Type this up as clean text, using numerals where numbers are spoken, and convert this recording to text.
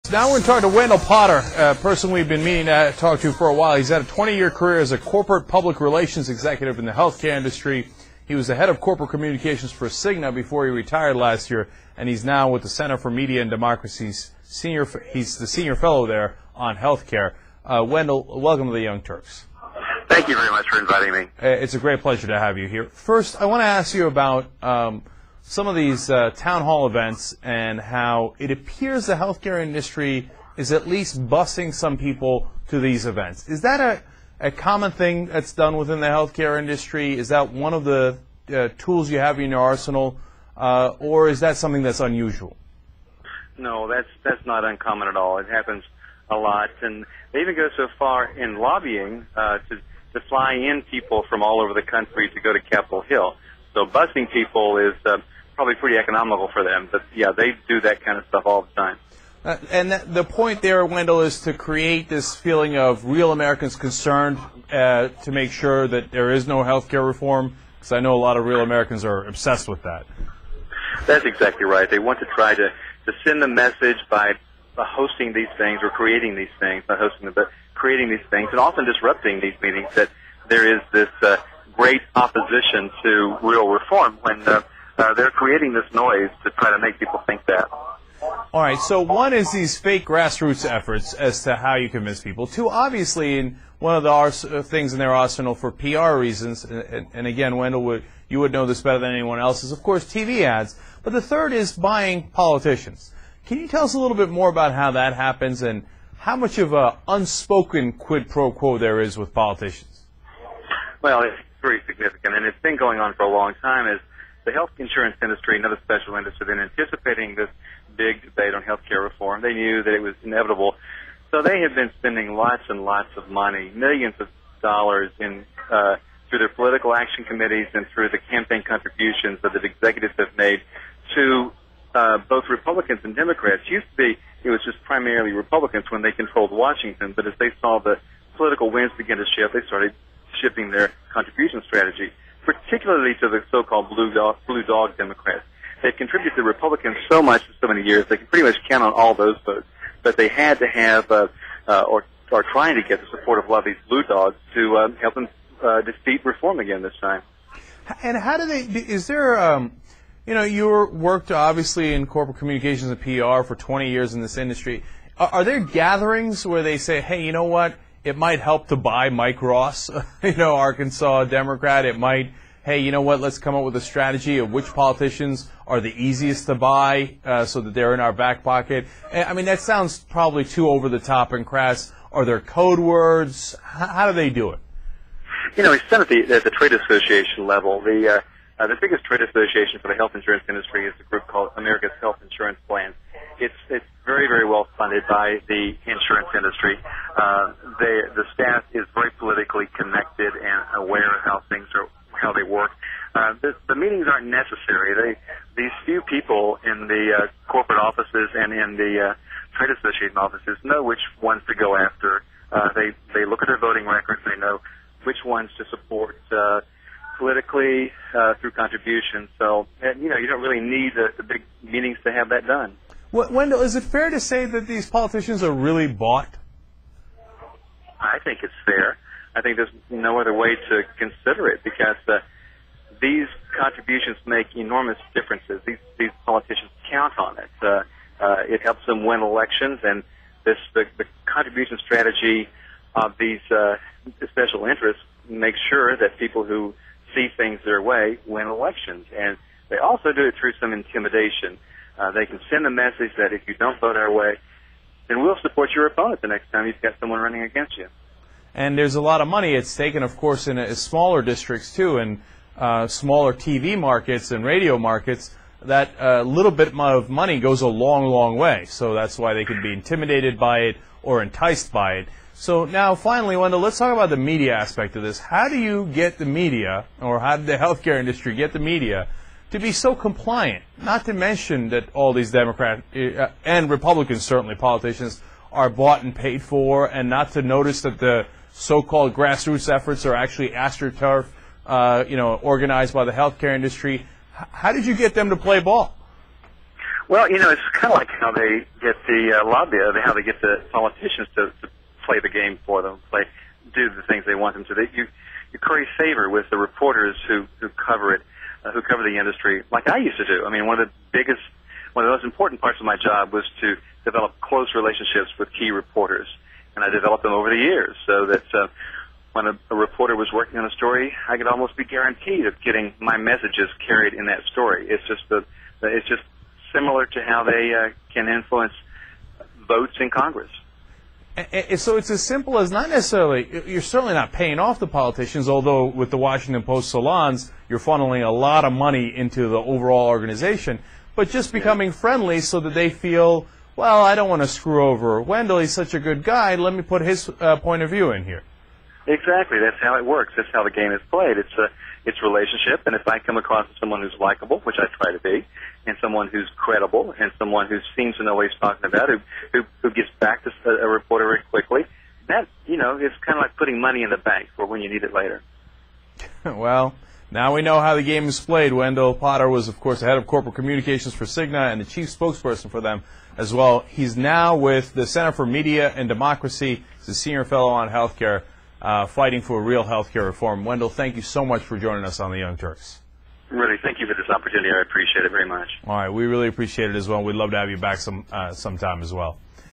Now we're talking to Wendell Potter, a person we've been meaning to talk to for a while. He's had a 20-year career as a corporate public relations executive in the healthcare industry. He was the head of corporate communications for Cigna before he retired last year, and he's now with the Center for Media and Democracy's he's the senior fellow there on healthcare. Wendell, welcome to the Young Turks. Thank you very much for inviting me. It's a great pleasure to have you here. First, I want to ask you about some of these town hall events and how it appears the healthcare industry is at least busing some people to these events. Is that a common thing that's done within the healthcare industry? Is that one of the tools you have in your arsenal, or is that something that's unusual? No, that's not uncommon at all. It happens a lot, and they even go so far in lobbying to fly in people from all over the country to go to Capitol Hill. So busing people is probably pretty economical for them. But, yeah, they do that kind of stuff all the time. And the point there, Wendell, is to create this feeling of real Americans concerned to make sure that there is no health care reform, because I know a lot of real Americans are obsessed with that. That's exactly right. They want to try to send the message by hosting these things or creating these things, not hosting them, but creating these things, and often disrupting these meetings, that there is this great opposition to real reform when they're creating this noise to try to make people think that. All right, so one is these fake grassroots efforts as to how you convince people. Two, obviously, in one of the things in their arsenal for PR reasons, and again, Wendell, you would know this better than anyone else, is, of course, TV ads. But the third is buying politicians. Can you tell us a little bit more about how that happens and how much of an unspoken quid pro quo there is with politicians? Well, it's very significant, and it's been going on for a long time. As the health insurance industry, another special industry, been anticipating this big debate on health care reform. They knew that it was inevitable. So they have been spending lots and lots of money, millions of dollars in through their political action committees and through the campaign contributions that the executives have made to both Republicans and Democrats. Used to be it was just primarily Republicans when they controlled Washington, but as they saw the political winds begin to shift, they started shifting their contribution strategy, particularly to the so-called blue dog Democrats. They've contributed to Republicans so much for so many years, they can pretty much count on all those votes. But they had to have, or trying to get the support of a lot of these blue dogs to help them defeat reform again this time. And how do they, is there, you worked obviously in corporate communications and PR for 20 years in this industry. Are there gatherings where they say, hey, you know what, it might help to buy Mike Ross, Arkansas Democrat. It might, hey, you know what, let's come up with a strategy of which politicians are the easiest to buy so that they're in our back pocket. I mean, that sounds probably too over the top and crass. Are there code words? How do they do it? It's done at the trade association level. The biggest trade association for the health insurance industry is a group called America's Health Insurance Plans. It's very, very well funded by the insurance industry. The staff is very politically connected and aware of how they work. The meetings aren't necessary. These few people in the corporate offices and in the trade association offices know which ones to go after. They look at their voting records. They know which ones to support politically through contributions. So, you don't really need the big meetings to have that done. Wendell, is it fair to say that these politicians are really bought? I think it's fair. I think there's no other way to consider it because these contributions make enormous differences. These politicians count on it. It helps them win elections, and the contribution strategy of these special interests makes sure that people who see things their way win elections. And they also do it through some intimidation. They can send a message that if you don't vote our way, then we'll support your opponent the next time you've got someone running against you. And there's a lot of money it's taken, of course, in smaller districts, too, and smaller TV markets and radio markets. That little bit of money goes a long, long way. So that's why they can be intimidated by it or enticed by it. So now, finally, Wendell, let's talk about the media aspect of this. How do you get the media, or how did the healthcare industry get the media to be so compliant? Not to mention that all these Democrat and Republicans, certainly politicians, are bought and paid for, and not to notice that the so-called grassroots efforts are actually astroturf, organized by the healthcare industry. How did you get them to play ball? Well, you know, it's kind of like how they get the how they get the politicians to play the game for them, do the things they want them to. You curry favor with the reporters who cover it, who cover the industry, like I used to do. I mean, one of the most important parts of my job was to develop close relationships with key reporters, and I developed them over the years, so that when a reporter was working on a story, I could almost be guaranteed of getting my messages carried in that story. It's just similar to how they can influence votes in Congress. So it's as simple as not necessarily, you're certainly not paying off the politicians, although with the Washington Post salons, you're funneling a lot of money into the overall organization, but just becoming friendly so that they feel, well, I don't want to screw over Wendell, he's such a good guy, let me put his point of view in here. Exactly. That's how it works. That's how the game is played. It's relationship, and if I come across someone who's likable, which I try to be, and someone who's credible, and someone who seems to know what he's talking about, who gets back to a reporter very quickly, that, you know, it's kind of like putting money in the bank for when you need it later. Well, now we know how the game is played. Wendell Potter was, of course, the head of corporate communications for Cigna and the chief spokesperson for them as well. He's now with the Center for Media and Democracy. He's a senior fellow on healthcare, fighting for real healthcare reform. Wendell, thank you so much for joining us on the Young Turks. Really, thank you for this opportunity. I appreciate it very much. All right, we really appreciate it as well. We'd love to have you back sometime as well.